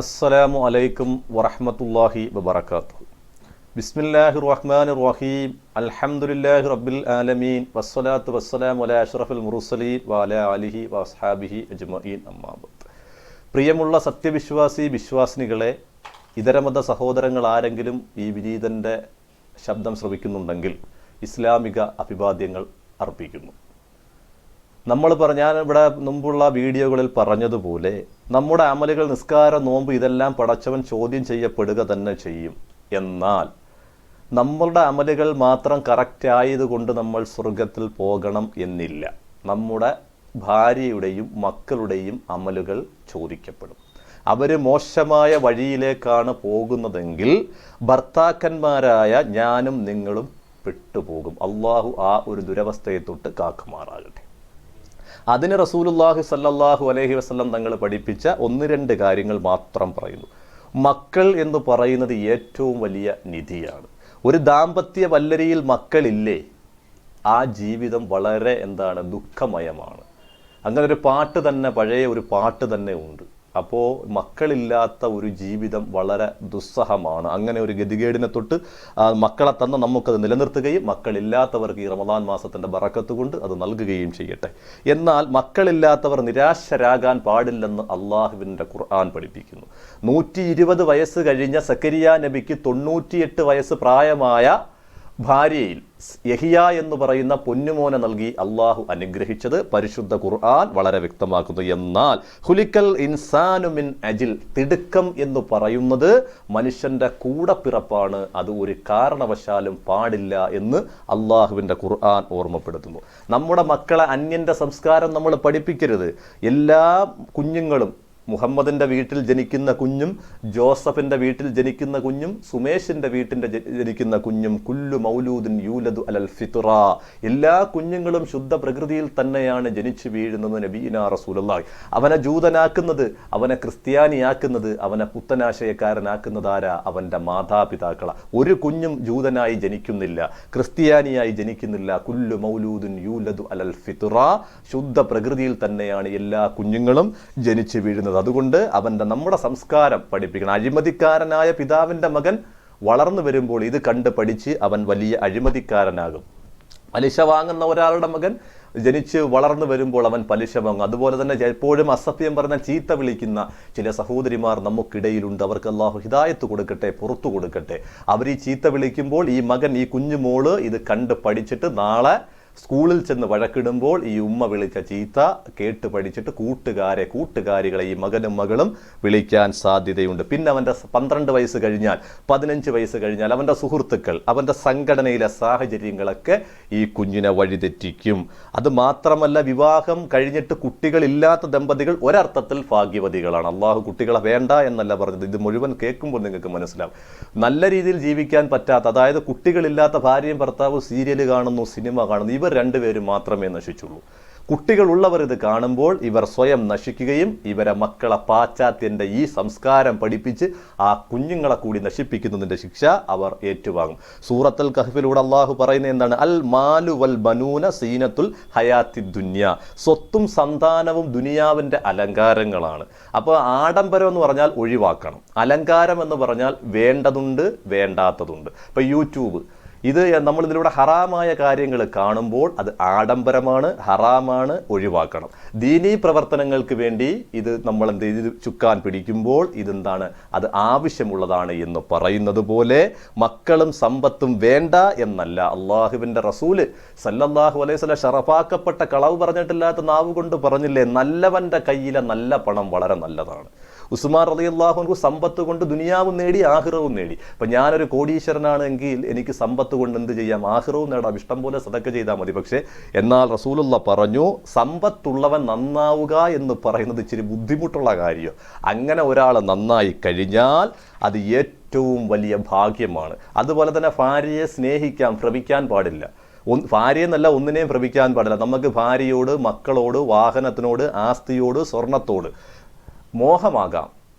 അസ്സലാമു അലൈക്കും വറഹ്മത്തുള്ളാഹി വബറകാതുഹു. ബിസ്മില്ലാഹിർ റഹ്മാനിർ റഹീം. അൽഹംദുലില്ലാഹി റബ്ബിൽ ആലമീൻ വസ്സലാത്തു വസ്സലാമു അലാ അഷ്റഫിൽ മുർസലീൻ വഅലാ ആലിഹി വഅസ്ഹാബിഹി അജ്മഈൻ. അമ്മാ ബഅദ്. പ്രിയമുള്ള സത്യവിശ്വാസി വിശ്വാസിനികളെ, ഇതരമത സഹോദരങ്ങൾ ആരെങ്കിലും ഈ വിനീതൻ്റെ ശബ്ദം ശ്രവിക്കുന്നുണ്ടെങ്കിൽ ഇസ്ലാമിക അഭിവാദ്യങ്ങൾ അർപ്പിക്കുന്നു. ഞാൻ ഇവിടെ മുമ്പുള്ള വീഡിയോകളിൽ പറഞ്ഞതുപോലെ നമ്മുടെ അമലുകൾ, നിസ്കാരം, നോമ്പ് ഇതെല്ലാം പടച്ചവൻ ചോദ്യം ചെയ്യപ്പെടുക തന്നെ ചെയ്യും. എന്നാൽ നമ്മളുടെ അമലുകൾ മാത്രം കറക്റ്റ് ആയതുകൊണ്ട് നമ്മൾ സ്വർഗത്തിൽ പോകണം എന്നില്ല. നമ്മുടെ ഭാര്യയുടെയും മക്കളുടെയും അമലുകൾ ചോദിക്കപ്പെടും. അവർ മോശമായ വഴിയിലേക്കാണ് പോകുന്നതെങ്കിൽ ഭർത്താക്കന്മാരായ ഞാനും നിങ്ങളും പെട്ടുപോകും. അള്ളാഹു ആ ഒരു ദുരവസ്ഥയെ തൊട്ട് കാക്കുമാറാകട്ടെ. അതിന് റസൂലുള്ളാഹി സ്വല്ലല്ലാഹു അലൈഹി വസല്ലം തങ്ങൾ പഠിപ്പിച്ച ഒന്ന് രണ്ട് കാര്യങ്ങൾ മാത്രം പറയുന്നു. മക്കൾ എന്ന് പറയുന്നത് ഏറ്റവും വലിയ നിധിയാണ്. ഒരു ദാമ്പത്യ വല്ലരിയിൽ മക്കളില്ലേ, ആ ജീവിതം വളരെ ദുഃഖമയമാണ്. അങ്ങനെ ഒരു പാട്ട് തന്നെ, പഴയ ഒരു പാട്ട് തന്നെ ഉണ്ട്. അപ്പോൾ മക്കളില്ലാത്ത ഒരു ജീവിതം വളരെ ദുസ്സഹമാണ്. അങ്ങനെ ഒരു ഗതികേടിനെ തൊട്ട് മക്കളെ തന്നെ നമുക്കത് നിലനിർത്തുകയും മക്കളില്ലാത്തവർക്ക് ഈ റമദാൻ മാസത്തിൻ്റെ ബറക്കത്ത് കൊണ്ട് അത് നൽകുകയും ചെയ്യട്ടെ. എന്നാൽ മക്കളില്ലാത്തവർ നിരാശരാകാൻ പാടില്ലെന്ന് അള്ളാഹുവിൻ്റെ ഖുർആൻ പഠിപ്പിക്കുന്നു. 120 വയസ്സ് കഴിഞ്ഞ സക്കരിയ നബിക്ക് 98 വയസ്സ് പ്രായമായ ഭാര്യയിൽ യഹിയ എന്ന് പറയുന്ന പൊന്നുമോനെ നൽകി അള്ളാഹു അനുഗ്രഹിച്ചത് പരിശുദ്ധ ഖുർആൻ വളരെ വ്യക്തമാക്കുന്നു. എന്നാൽ ഹുലിക്കൽ ഇൻസാനു മിൻ അജിൽ, തിടുക്കം എന്ന് പറയുന്നത് മനുഷ്യന്റെ കൂടപ്പിറപ്പാണ്. അത് ഒരു കാരണവശാലും പാടില്ല എന്ന് അള്ളാഹുവിൻ്റെ ഖുർആൻ ഓർമ്മപ്പെടുത്തുന്നു. നമ്മുടെ മക്കളെ അന്യന്റെ സംസ്കാരം നമ്മൾ പഠിപ്പിക്കരുത്. എല്ലാ കുഞ്ഞുങ്ങളും, മുഹമ്മദിൻ്റെ വീട്ടിൽ ജനിക്കുന്ന കുഞ്ഞും ജോസഫിൻ്റെ വീട്ടിൽ ജനിക്കുന്ന കുഞ്ഞും സുമേഷിൻ്റെ വീട്ടിൽ ജനിക്കുന്ന കുഞ്ഞും കുല്ലു മൗലൂദിൻ യൂലദു അലൽ ഫിത്ര, എല്ലാ കുഞ്ഞുങ്ങളും ശുദ്ധ പ്രകൃതിയിൽ തന്നെയാണ് ജനിച്ചു വീഴുന്നത്. നബീന റസൂലുള്ളാഹി അവനെ ജൂതനാക്കുന്നത്, അവനെ ക്രിസ്ത്യാനിയാക്കുന്നത്, അവനെ പുത്തനാശയക്കാരനാക്കുന്നത് ആരാ? അവൻ്റെ മാതാപിതാക്കളാ. ഒരു കുഞ്ഞും ജൂതനായി ജനിക്കുന്നില്ല, ക്രിസ്ത്യാനിയായി ജനിക്കുന്നില്ല. കുല്ലു മൗലൂദിൻ യൂലദു അലൽ ഫിത്ര, ശുദ്ധ പ്രകൃതിയിൽ തന്നെയാണ് എല്ലാ കുഞ്ഞുങ്ങളും ജനിച്ചു വീഴുന്നത്. അതുകൊണ്ട് നമ്മുടെ സംസ്കാരം പഠിപ്പിക്കണം. അഴിമതിക്കാരനായ പിതാവിൻ്റെ മകൻ വളർന്നു വരുമ്പോൾ ഇത് കണ്ട് പഠിച്ച് അവൻ വലിയ അഴിമതിക്കാരനാകും. പലിശ വാങ്ങുന്ന ഒരാളുടെ മകൻ ജനിച്ച് വളർന്നു വരുമ്പോൾ അവൻ പലിശ വാങ്ങും. അതുപോലെ തന്നെ എപ്പോഴും അസഭ്യം പറഞ്ഞ ചീത്ത വിളിക്കുന്ന ചില സഹോദരിമാർ നമുക്കിടയിലുണ്ട്. അവർക്ക് അല്ലാഹു ഹിദായത്ത് കൊടുക്കട്ടെ, പുറത്തു കൊടുക്കട്ടെ. അവർ ഈ ചീത്ത വിളിക്കുമ്പോൾ ഈ മകൻ, ഈ കുഞ്ഞുമോള് ഇത് കണ്ട് പഠിച്ചിട്ട് നാളെ സ്കൂളിൽ ചെന്ന് വഴക്കിടുമ്പോൾ ഈ ഉമ്മ വിളിച്ച ചീത്ത കേട്ട് പഠിച്ചിട്ട് കൂട്ടുകാരികളെ ഈ മകനും മകളും വിളിക്കാൻ സാധ്യതയുണ്ട്. പിന്നെ അവൻ്റെ 12 വയസ്സ് കഴിഞ്ഞാൽ, 15 വയസ്സ് കഴിഞ്ഞാൽ അവൻ്റെ സുഹൃത്തുക്കൾ, അവൻ്റെ സംഘടനയിലെ സാഹചര്യങ്ങളൊക്കെ ഈ കുഞ്ഞിനെ വഴിതെറ്റിക്കും. അത് മാത്രമല്ല, വിവാഹം കഴിഞ്ഞിട്ട് കുട്ടികളില്ലാത്ത ദമ്പതികൾ ഒരർത്ഥത്തിൽ ഭാഗ്യവതികളാണ്. അള്ളാഹു കുട്ടികളെ വേണ്ട എന്നല്ല പറഞ്ഞത്. ഇത് മുഴുവൻ കേൾക്കുമ്പോൾ നിങ്ങൾക്ക് മനസ്സിലാവും. നല്ല രീതിയിൽ ജീവിക്കാൻ പറ്റാത്ത, അതായത് കുട്ടികളില്ലാത്ത ഭാര്യയും ഭർത്താവും സീരിയൽ കാണുന്നു, സിനിമ കാണുന്നു, ഇവർ രണ്ടുപേരും മാത്രമേ നശിച്ചുള്ളൂ. കുട്ടികളുള്ളവർ ഇത് കാണുമ്പോൾ ഇവർ സ്വയം നശിക്കുകയും ഇവരെ മക്കളെ പാശ്ചാത്യൻ്റെ ഈ സംസ്കാരം പഠിപ്പിച്ച് ആ കുഞ്ഞുങ്ങളെ കൂടി നശിപ്പിക്കുന്നതിൻ്റെ ശിക്ഷ അവർ ഏറ്റുവാങ്ങും. സൂറത്തുൽ കഹ്ഫിലൂടെ അള്ളാഹു പറയുന്നത് എന്താണ്? അൽ മാലു വൽ ബനൂന സീനത്തുൽ ഹയാത്തി ദുനിയ, സ്വത്തും സന്താനവും ദുനിയാവിൻ്റെ അലങ്കാരങ്ങളാണ്. അപ്പോൾ ആഡംബരം എന്ന് പറഞ്ഞാൽ ഒഴിവാക്കണം, അലങ്കാരം എന്ന് പറഞ്ഞാൽ വേണ്ടതുണ്ട്, വേണ്ടാത്തതുണ്ട്. ഇപ്പോൾ യൂട്യൂബ്, ഇത് നമ്മളിതിലൂടെ ഹറാമായ കാര്യങ്ങൾ കാണുമ്പോൾ അത് ആഡംബരമാണ്, ഹറാമാണ്, ഒഴിവാക്കണം. ദീനീ പ്രവർത്തനങ്ങൾക്ക് വേണ്ടി ഇത് നമ്മൾ ചുക്കാൻ പിടിക്കുമ്പോൾ അത് ആവശ്യമുള്ളതാണ് എന്ന് പറയുന്നത് പോലെ മക്കളും സമ്പത്തും വേണ്ട എന്നല്ല. അള്ളാഹുവിൻ്റെ റസൂല് സല്ലല്ലാഹു അലൈഹി വസല്ലം ഷറഫാക്കപ്പെട്ട, കളവ് പറഞ്ഞിട്ടില്ലാത്ത നാവ് കൊണ്ട് പറഞ്ഞില്ലേ, നല്ലവൻ്റെ കയ്യിലെ നല്ല പണം വളരെ നല്ലതാണ്. ഉസ്മാൻ റളിയല്ലാഹു അൻഹു സമ്പത്ത് കൊണ്ട് ദുനിയാവും നേടി, ആഖിറവും നേടി. അപ്പം ഞാനൊരു കോടീശ്വരനാണെങ്കിൽ എനിക്ക് സമ്പത്ത് കൊണ്ട് എന്ത് ചെയ്യാം? ആഖിറവും നേടാം, ഇഷ്ടം പോലെ സദക്ക ചെയ്താൽ മതി. പക്ഷേ എന്നാൽ റസൂലുള്ള പറഞ്ഞു, സമ്പത്തുള്ളവൻ നന്നാവുക എന്ന് പറയുന്നത് ഇച്ചിരി ബുദ്ധിമുട്ടുള്ള കാര്യം. അങ്ങനെ ഒരാൾ നന്നായി കഴിഞ്ഞാൽ അത് ഏറ്റവും വലിയ ഭാഗ്യമാണ്. അതുപോലെ തന്നെ ഭാര്യയെ സ്നേഹിക്കാൻ, ഭ്രമിക്കാൻ പാടില്ല. ഭാര്യയെന്നല്ല, ഒന്നിനെയും ഭ്രമിക്കാൻ പാടില്ല. നമുക്ക് ഭാര്യയോട്, മക്കളോട്, വാഹനത്തിനോട്, ആസ്തിയോട്, സ്വർണത്തോട് മോഹമാകാം,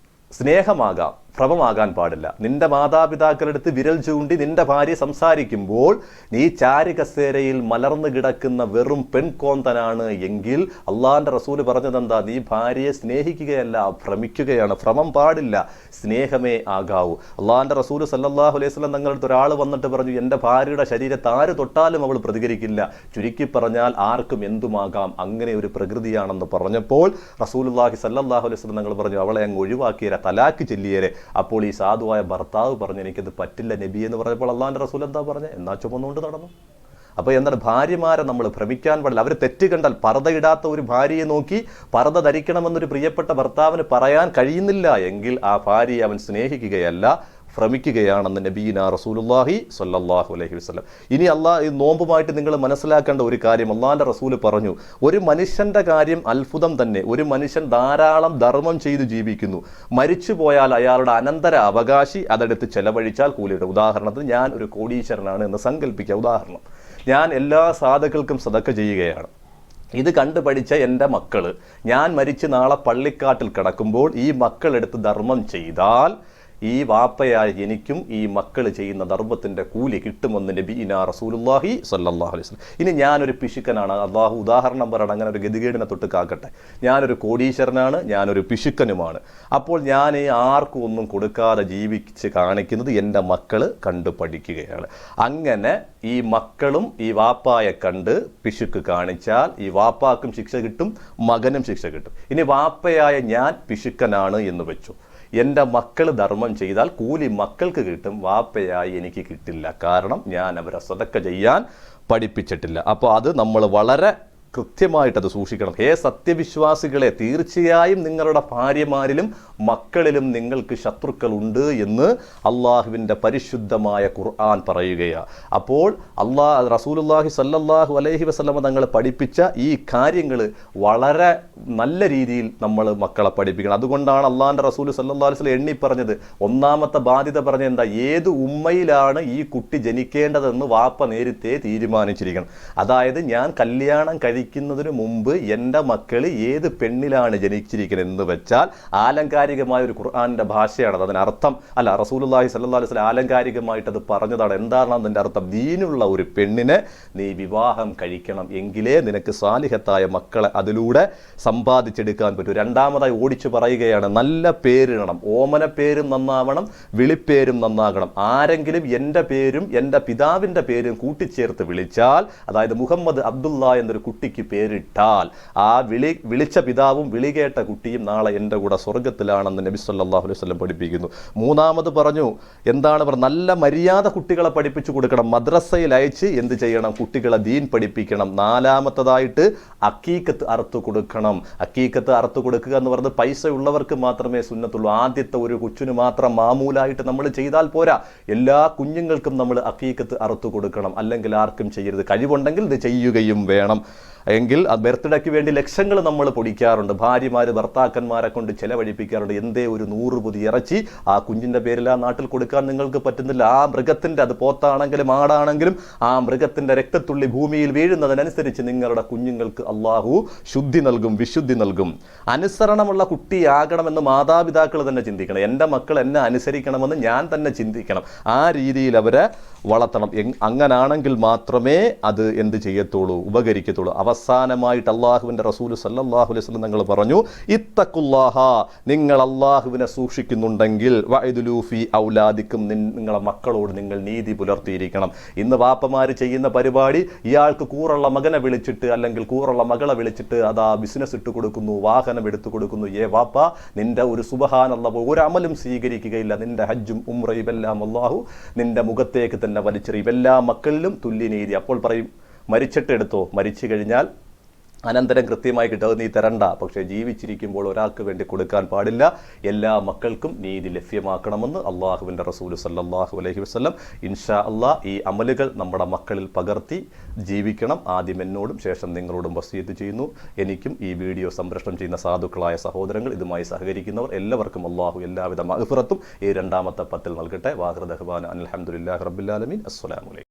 സ്നേഹമാകാം, ഭ്രമമാകാൻ പാടില്ല. നിന്റെ മാതാപിതാക്കളെടുത്ത് വിരൽ ചൂണ്ടി നിന്റെ ഭാര്യ സംസാരിക്കുമ്പോൾ നീ ചാരുകസേരയിൽ മലർന്നു കിടക്കുന്ന വെറും പെൺകോന്തനാണ് എങ്കിൽ അള്ളാഹിന്റെ റസൂല് പറഞ്ഞതെന്താ? നീ ഭാര്യയെ സ്നേഹിക്കുകയല്ല, ഭ്രമിക്കുകയാണ്. ഭ്രമം പാടില്ല, സ്നേഹമേ ആകാവൂ. അള്ളാഹിന്റെ റസൂല് സല്ലല്ലാഹു അലൈഹി വസല്ലം തങ്ങളുടെ ഒരാൾ വന്നിട്ട് പറഞ്ഞു, എൻ്റെ ഭാര്യയുടെ ശരീരത്തെ ആര് തൊട്ടാലും അവൾ പ്രതികരിക്കില്ല, ചുരുക്കി പറഞ്ഞാൽ ആർക്കും എന്തുമാകാം, അങ്ങനെ ഒരു പ്രകൃതിയാണെന്ന് പറഞ്ഞപ്പോൾ റസൂലുള്ളാഹി സല്ലല്ലാഹു അലൈഹി വസല്ലം തങ്ങൾ പറഞ്ഞു, അവളെ അങ്ങ് ഒഴിവാക്കിയേരെ, തലാക്ക് ചെല്ലിയേരെ. അപ്പോൾ ഈ സാധുവായ ഭർത്താവ് പറഞ്ഞു, എനിക്കത് പറ്റില്ല നബി എന്ന് പറഞ്ഞപ്പോൾ അള്ളാഹിന്റെ റസൂൽ എന്താ പറഞ്ഞത്? എന്നാ ചുമന്നുകൊണ്ട് നടന്നു. അപ്പോൾ എന്താണ്? ഭാര്യമാരെ നമ്മൾ ഭ്രമിക്കാൻ പാടില്ല. അവർ തെറ്റ് കണ്ടാൽ, പർദ്ദയിടാത്ത ഒരു ഭാര്യയെ നോക്കി പർദ്ദ ധരിക്കണമെന്നൊരു പ്രിയപ്പെട്ട ഭർത്താവിന് പറയാൻ കഴിയുന്നില്ല എങ്കിൽ ആ ഭാര്യയെ അവൻ സ്നേഹിക്കുകയല്ല, ഭ്രമിക്കുകയാണെന്ന് നബീന റസൂലുള്ളാഹി സ്വല്ലല്ലാഹു അലൈഹി വസല്ലം. ഇനി ഈ നോമ്പുമായിട്ട് നിങ്ങൾ മനസ്സിലാക്കേണ്ട ഒരു കാര്യം, അള്ളാഹിന്റെ റസൂല് പറഞ്ഞു, ഒരു മനുഷ്യന്റെ കാര്യം അത്ഭുതം തന്നെ. ഒരു മനുഷ്യൻ ധാരാളം ധർമ്മം ചെയ്ത് ജീവിക്കുന്നു, മരിച്ചു പോയാൽ അയാളുടെ അനന്തര അവകാശി അതെടുത്ത് ചെലവഴിച്ചാൽ കൂലിയുടെ. ഉദാഹരണത്തിന് ഞാൻ ഒരു കോടീശ്വരനാണ് എന്ന് സങ്കല്പിക്കുക. ഉദാഹരണം, ഞാൻ എല്ലാ സാധുക്കൾക്കും സദക്ക ചെയ്യുകയാണ്. ഇത് കണ്ടുപഠിച്ച എൻ്റെ മക്കള് ഞാൻ മരിച്ച് നാളെ പള്ളിക്കാട്ടിൽ കിടക്കുമ്പോൾ ഈ മക്കളെടുത്ത് ധർമ്മം ചെയ്താൽ ഈ വാപ്പയായ എനിക്കും ഈ മക്കൾ ചെയ്യുന്ന ധർമ്മത്തിൻ്റെ കൂലി കിട്ടുമെന്ന് നബീന റസൂലുള്ളാഹി സ്വല്ലല്ലാഹു അലൈഹി വസല്ലം. ഇനി ഞാനൊരു പിശുക്കനാണ്, അള്ളാഹു ഉദാഹരണം പറയണം, അങ്ങനെ ഒരു ഗതികേടിനെ തൊട്ട് കാക്കട്ടെ. ഞാനൊരു കോടീശ്വരനാണ്, ഞാനൊരു പിശുക്കനുമാണ്. അപ്പോൾ ഞാൻ ആർക്കും ഒന്നും കൊടുക്കാതെ ജീവിച്ച് കാണിക്കുന്നത് എൻ്റെ മക്കൾ കണ്ടു പഠിക്കുകയാണ്. അങ്ങനെ ഈ മക്കളും ഈ വാപ്പായെ കണ്ട് പിശുക്ക് കാണിച്ചാൽ ഈ വാപ്പാക്കും ശിക്ഷ കിട്ടും, മകനും ശിക്ഷ കിട്ടും. ഇനി വാപ്പയായ ഞാൻ പിശുക്കനാണ് എന്ന് വെച്ചു, എൻ്റെ മക്കൾ ധർമ്മം ചെയ്താൽ കൂലി മക്കൾക്ക് കിട്ടും, വാപ്പയായി എനിക്ക് കിട്ടില്ല. കാരണം ഞാൻ അവരെ സദക്ക ചെയ്യാൻ പഠിപ്പിച്ചിട്ടില്ല. അപ്പോൾ അത് നമ്മൾ വളരെ കൃത്യമായിട്ടത് സൂക്ഷിക്കണം. ഹേ സത്യവിശ്വാസികളെ, തീർച്ചയായും നിങ്ങളുടെ ഭാര്യമാരിലും മക്കളിലും നിങ്ങൾക്ക് ശത്രുക്കളുണ്ട് എന്ന് അള്ളാഹുവിൻ്റെ പരിശുദ്ധമായ ഖുർആൻ പറയുകയാണ്. അപ്പോൾ റസൂലുള്ളാഹി സ്വല്ലല്ലാഹു അലൈഹി വസല്ലം തങ്ങൾ പഠിപ്പിച്ച ഈ കാര്യങ്ങൾ വളരെ നല്ല രീതിയിൽ നമ്മൾ മക്കളെ പഠിപ്പിക്കണം. അതുകൊണ്ടാണ് അള്ളാഹിൻ്റെ റസൂൽ സ്വല്ലല്ലാഹു അലൈഹി വസല്ലം എണ്ണി പറഞ്ഞത്, ഒന്നാമത്തെ ബാധ്യത പറഞ്ഞത് എന്താ? ഏത് ഉമ്മയിലാണ് ഈ കുട്ടി ജനിക്കേണ്ടതെന്ന് വാപ്പ നേരത്തെ തീരുമാനിച്ചിരിക്കണം. അതായത് ഞാൻ കല്യാണം കഴിക്കുന്നതിന് മുമ്പ് എൻ്റെ മക്കൾ ഏത് പെണ്ണിലാണ് ജനിച്ചിരിക്കുന്നത് എന്ന് വെച്ചാൽ ആലങ്കാരികമായ ഒരു ഖുർആന്റെ ഭാഷയാണ്. അതിനർത്ഥം അല്ല, റസൂലുള്ളാഹി സ്വല്ലല്ലാഹു അലൈഹി വസല്ലം ആലങ്കാരികമായിട്ട് അത് പറഞ്ഞതാണ്. എന്താണ് അതിൻ്റെ അർത്ഥം? ദീനുള്ള ഒരു പെണ്ണിനെ നീ വിവാഹം കഴിക്കണം, എങ്കിലേ നിനക്ക് സാലിഹത്തായ മക്കളെ അതിലൂടെ സമ്പാദിച്ചെടുക്കാൻ പറ്റൂ. രണ്ടാമതായി ഓടിച്ചു പറയുകയാണ്, നല്ല പേരിടണം, ഓമന പേരും നന്നാവണം, വിളിപ്പേരും നന്നാകണം. ആരെങ്കിലും എൻ്റെ പേരും എൻ്റെ പിതാവിൻ്റെ പേരും കൂട്ടിച്ചേർത്ത് വിളിച്ചാൽ, അതായത് മുഹമ്മദ് അബ്ദുള്ള എന്നൊരു കുട്ടിക്ക് പേരിട്ടാൽ ആ വിളിച്ച പിതാവും വിളി കേട്ട കുട്ടിയും നാളെ എൻ്റെ കൂടെ സ്വർഗത്തിലാണെന്ന് നബി സല്ലല്ലാഹു അലൈഹി വസല്ലം പഠിപ്പിക്കുന്നു. മൂന്നാമത് പറഞ്ഞു, എന്താണ് പറഞ്ഞത്? നല്ല മര്യാദ കുട്ടികളെ പഠിപ്പിച്ചു കൊടുക്കണം, മദ്രസയിൽ അയച്ച് എന്ത് ചെയ്യണം? കുട്ടികളെ ദീൻ പഠിപ്പിക്കണം. നാലാമത്തതായിട്ട് അക്കീക്കത്ത് അറുത്തു കൊടുക്കണം. അക്കീക്കത്ത് അറുത്തു കൊടുക്കുക എന്ന് പറയുന്നത് പൈസ ഉള്ളവർക്ക് മാത്രമേ സുന്നത്തുള്ളൂ. ആദ്യത്തെ ഒരു കൊച്ചിന് മാത്രം മാമൂലായിട്ട് നമ്മൾ ചെയ്താൽ പോരാ, എല്ലാ കുഞ്ഞുങ്ങൾക്കും നമ്മൾ അക്കീക്കത്ത് അറുത്തു കൊടുക്കണം. അല്ലെങ്കിൽ ആർക്കും ചെയ്യരുത്. കഴിവുണ്ടെങ്കിൽ ഇത് ചെയ്യുകയും വേണം. എങ്കിൽ ബർത്ത്ഡേക്ക് വേണ്ടി ലക്ഷങ്ങൾ നമ്മൾ പൊടിക്കാറുണ്ട്, ഭാര്യമാർ ഭർത്താക്കന്മാരെ കൊണ്ട് ചെലവഴിപ്പിക്കാറുണ്ട്. എന്തേ ഒരു 100 പൊതി ഇറച്ചി ആ കുഞ്ഞിൻ്റെ പേരിൽ ആ നാട്ടിൽ കൊടുക്കാൻ നിങ്ങൾക്ക് പറ്റുന്നില്ല? ആ മൃഗത്തിൻ്റെ, അത് പോത്താണെങ്കിലും ആടാണെങ്കിലും ആ മൃഗത്തിൻ്റെ രക്തത്തുള്ളി ഭൂമിയിൽ വീഴുന്നതിനനുസരിച്ച് നിങ്ങളുടെ കുഞ്ഞുങ്ങൾക്ക് അള്ളാഹു ശുദ്ധി നൽകും, വിശുദ്ധി നൽകും. അനുസരണമുള്ള കുട്ടിയാകണമെന്ന് മാതാപിതാക്കൾ തന്നെ ചിന്തിക്കണം. എൻ്റെ മക്കൾ എന്നെ അനുസരിക്കണമെന്ന് ഞാൻ തന്നെ ചിന്തിക്കണം. ആ രീതിയിൽ അവരെ വളർത്തണം. അങ്ങനാണെങ്കിൽ മാത്രമേ അത് എന്ത് ചെയ്യത്തുള്ളൂ? ഉപകരിക്കത്തുള്ളൂ. അവസാനമായിട്ട് അള്ളാഹുവിൻ്റെ റസൂൽ സല്ലല്ലാഹു അലൈഹി വസല്ലം തങ്ങൾ പറഞ്ഞു, ഇത്തഖുല്ലാഹ, നിങ്ങൾ അള്ളാഹുവിനെ സൂക്ഷിക്കുന്നുണ്ടെങ്കിൽ വഅദ്ലു ഫീ ഔലാദിക്കും, നിങ്ങളെ മക്കളോട് നിങ്ങൾ നീതി പുലർത്തിയിരിക്കണം. ഇന്ന് വാപ്പമാർ ചെയ്യുന്ന പരിപാടി, ഇയാൾക്ക് കൂറുള്ള മകനെ വിളിച്ചിട്ട് അല്ലെങ്കിൽ കൂറുള്ള മകളെ വിളിച്ചിട്ട് അതാ ബിസിനസ് ഇട്ട് കൊടുക്കുന്നു, വാഹനം എടുത്തു കൊടുക്കുന്നു. വാപ്പ, നിന്റെ ഒരു സുബ്ഹാനല്ലാഹ് ഒരു അമലും സ്വീകരിക്കുകയില്ല, നിന്റെ ഹജ്ജും ഉംറയും എല്ലാം അള്ളാഹു നിന്റെ മുഖത്തേക്ക് തന്നെ വലിച്ചെറിയും. എല്ലാ മക്കളിലും തുല്യനീതി. അപ്പോൾ പറയും, മരിച്ചിട്ട് എടുത്തോ, മരിച്ചു കഴിഞ്ഞാൽ അനന്തരം കൃത്യമായി കിട്ടുക നീ തരണ്ട. പക്ഷേ ജീവിച്ചിരിക്കുമ്പോൾ ഒരാൾക്ക് വേണ്ടി കൊടുക്കാൻ പാടില്ല. എല്ലാ മക്കൾക്കും നീതി ലഭ്യമാക്കണമെന്ന് അള്ളാഹുവിൻ്റെ റസൂൽ സല്ലല്ലാഹു അലൈഹി വസല്ലം. ഇൻഷാ അള്ളാഹ് ഈ അമലുകൾ നമ്മുടെ മക്കളിൽ പകർത്തി ജീവിക്കണം. ആദ്യം എന്നോടും ശേഷം നിങ്ങളോടും വസിയത്ത് ചെയ്യുന്നു. എനിക്കും ഈ വീഡിയോ സംപ്രേഷണം ചെയ്യുന്ന സാധുക്കളായ സഹോദരങ്ങൾ, ഇതുമായി സഹകരിക്കുന്നവർ എല്ലാവർക്കും അള്ളാഹു എല്ലാവിധ മഗ്ഫിറത്തും ഈ രണ്ടാമത്തെ 10 നൽകട്ടെ. വാഹിർ ദഅ്വാനാ അൽഹംദുലില്ലാഹി റബ്ബിൽ ആലമീൻ. അസ്സലാമു അലൈക്കും.